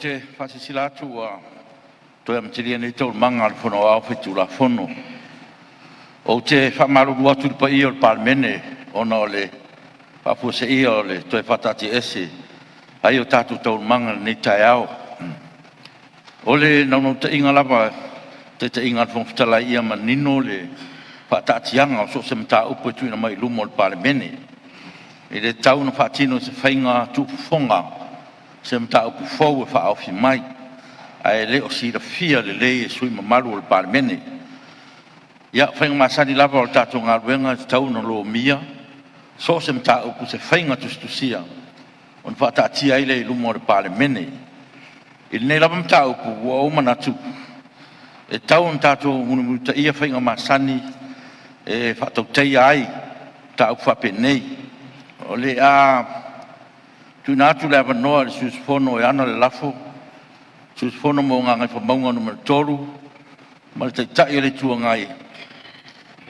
te whasisila atu toi am tiri nei tau manga al fono au fitu la fono. O te whamaru atu pa i o Palemene ona o le whapuse i o le toi whatati ese ai o tatu tau manga nei tai au. O le naunau te inga lava te inga al whongwhtala ia manino le whatati anga o so se mta upo tuina mai lumo al Palemene. I le tau na whatino se whainga tupufonga se mta upo fau e whaofi mai. Ai le o sira fia le e sui mamalu al Palemene. Ia whainga masani lava o tatu ngā ruenga tau na lo mia. So se mta upo se whainga tustusia. On whatati ai le lumo al Palemene. I nei lava mta upo ua omana tupu. E tau on tatu munuta ia whainga masani e whatautei ai ta upo whapenei. O le tuna atu le avanoa le susfono e ana le lafo. Susfono mo ngā ngai whamaunga numero toru. Ma le taitai le tua ngai.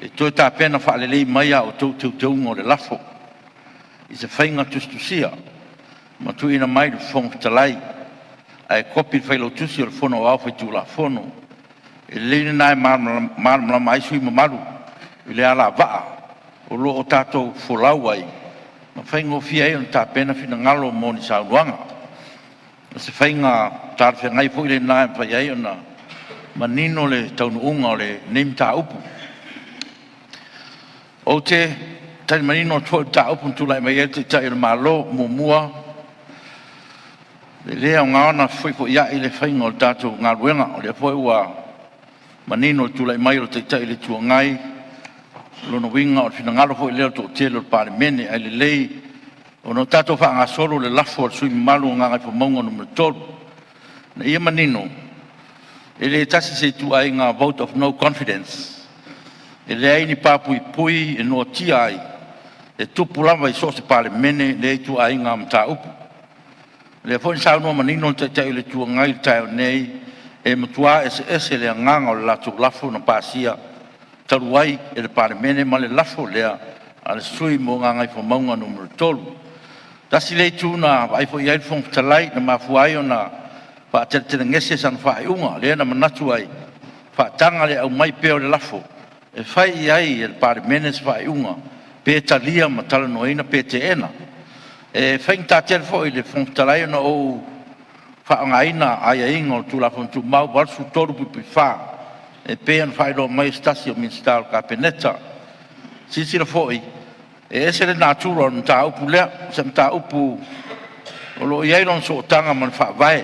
E toi tā pena whaalelei mai a o tau ngō le lafo. I se whainga tustusia. Ma tu ina mai le whongtalai. Ai kopi le whailo tusi o le whono au whaitu la whono. E leine nai marama ai sui mamaru. I le ala waa. O lo o tātou wholau ai. Ma whaingo fia e on tā pena whina ngalo mo ni sauruanga. Ma se whainga tāre ngai fo i le nai whai ai ona manino le taunu unga o le neim tā upu. O te tani manino tō tā upu tūlai mai e te tai le malo mua. Le lea o ngā ona whai fo ia i le whainga o tātou ngā ruenga o le fo ua manino tūlai mai o te tai le tua ngai. Lono winga o fina ngalo fo i leo tō telo le Palemene ai le lei o no tato wha ngā solo le lafo al sui malu ngā ngai po maunga numero tolu. Na ia manino, e le tasi se tu ai ngā vote of no confidence. E le ai ni papui pui e no tia ai. E tupu lava i so se Palemene le tu ai ngā mta upu. Le fo insau no manino te tau le tua ngai tau nei e matua ese le nganga o le latu lafo na pasia. Taruai e le Palemene ma le lafo lea a le sui mo ngā ngai po maunga numero tolu. Tasi le tūna ai fo iai whongtalai na mafuai o na whaatere ngese san whaaiunga lea na manatu ai whaatanga le au mai peo le lafo e whai iai e le Palemene se whaaiunga pe talia ma tala noina pe te ena e whaing tātere fo i le whongtalai o na o whaangaina ai a inga o tūlafo tu mau walsu toru pupi whaa e pean whaelo mai stasi o minstao ka peneta. Sisira foi, e ese le nātura o mta upu lea, se mta upu o lo iairon so tanga man wha vai.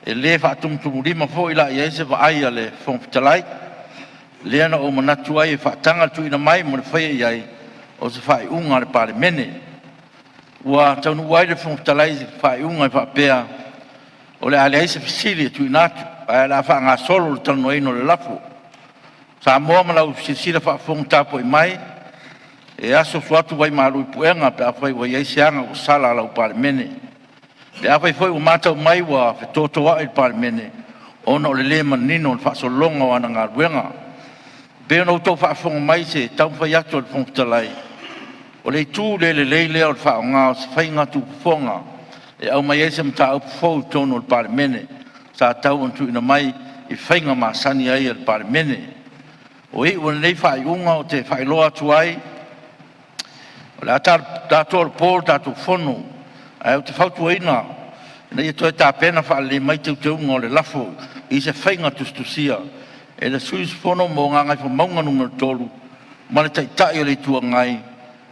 E le wha tumutumu lima foi la i eise wa aia le whongpitalai. Lea na o manatu ai e wha tanga tuina mai mo le whaia iai o se whai unga le Palemene. Ua taunu wai le whongpitalai se whai unga e wha pea o le ale eise fisili e tuina atu. Ai la fa ngā solo le tano eino le lafo. Samoa malau sisira fa fong tapo i mai. E aso suatu wai malu i puenga pe awhai wai eise anga o sala lau Palemene. Pe awhai foi o matau mai wa fe totoa i Palemene. Ona o le le manino le fa solonga o ana ngā ruenga. Pe ono tau fa fong mai se tau whai atu le fong talai. O le tū le leo le fa o ngā o se whai ngā tu fonga. E au mai eise mta au fau tono le Palemene. Sa tau antu ina mai i whainga masani ai al Palemene. O e ua nei whai unga o te whai loa tu ai. O le atato al pōr tato whono. Ai o te whautu eina. Nei e toi tā pena wha le mai tau unga o le lafo. I se whainga tustusia. E le suis whono mo ngā ngai wha maunga numero tolu. Ma le taitai o le tua ngai.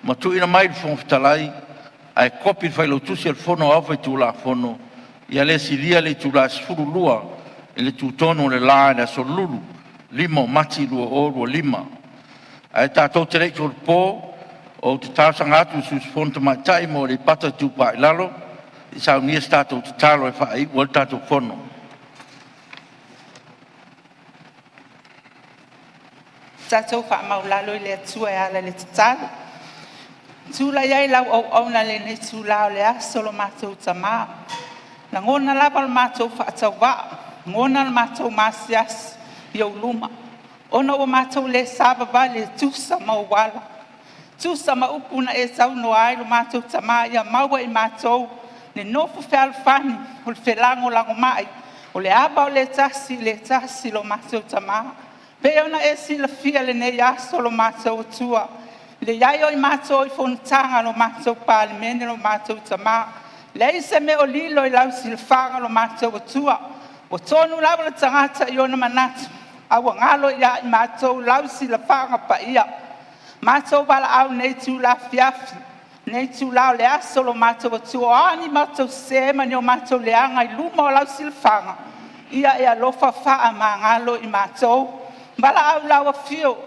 Ma tu ina mai le whongwhitalai. Ai kopi whai lo tusi al whono au whai tu la whono. Ia le siria le tula sfuru lua, e le tutono le la e le solulu, lima mati lua o lima. Ai tātou te reitu le pō, o te tāsanga atu sus fonta mai tai mo le pata tupa i lalo, i sau nias tātou te talo e whai, o le tātou whono. Tātou wha maulalo i le atua e ala le te talo. Tūla iai lau au na le ne tūlao le asolo mātou tamaa. Na ngona lava le mātou whaatau waa, ngona le mātou māsias i au luma. Ona o mātou le sābaba le tūsa mauwala. Tūsa maupuna e tau no ai lo mātou tamā ia maua i mātou le nofo fealofani o le felago lagomai o le aba o le tasi lo matou tamā pe ona e silafia lenei aso lo matou atua le iai o i matou i fonotaga lo matou palemene lo matou tamā leai se me o lilo i lau silafaga lo matou atua o tonu lava le tagata i ona manatu auagalo ia i matou lau silafaga paia matou valaau nei tulafiafi nei tula o le aso lo matou atua o ani matou se mani o matou leaga i luma o lau silafaga ia e alofa faamagalo i matou valaau lauafio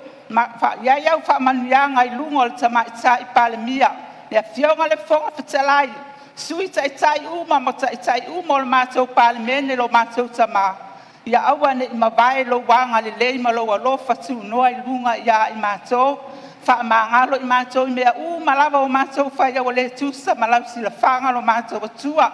iai au faamanuiaga i luga o le tamaʻitaʻi palemia le afioga le foga fetalai sui taʻitaʻi uma ma taʻitaʻi uma o le matou palemene lo matou tamā ia aua neʻi mavae lou aga lelei ma lou alofa tunoa i luga iā i matou faamagalo i matou i mea uma lava o matou faia ua lē tusa ma lau silafaga lo matou atua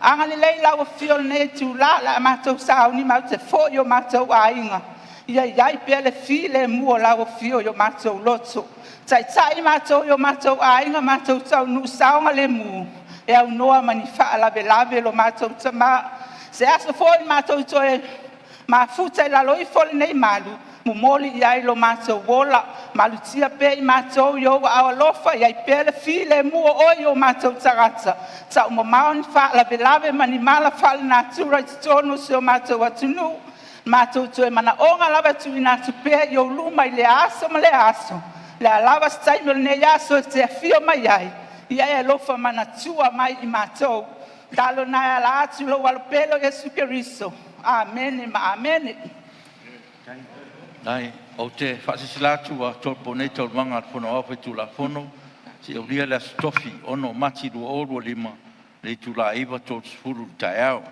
aga lelei lauafio lenei tulā la matou sauni mau te foʻi o matou aiga ia iai pea le fi le mua o lauafio i o matou loto taʻitaʻi matou i o matou aiga matou taunuu saoga le mu e aunoa ma ni faalavelave lo matou tamā se aso foʻi matou toe mafuta i laloifa o lenei malu momoli i ai lo matou ola malutia pe i matou i oua aualofa iai pea le fi le mua oi o matou tagata taʻumamao ni faalavelave ma ni mala faalanatura i totonu se o matou atunuu matou toe manaʻoga lava tuuina atu pea i ou luma i le aso ma le aso le alava se taimi o lenei aso e te afio mai ai ia e alofa manatua mai i matou talona e ala atu lou alopele o iesu keriso amene ma amene Nai, o te whaasisilatu a tolpo nei tolmanga at pono awhi tula pono, si au lia le astofi ono mati 2 o 5 le tula iwa tol sfuru tae au.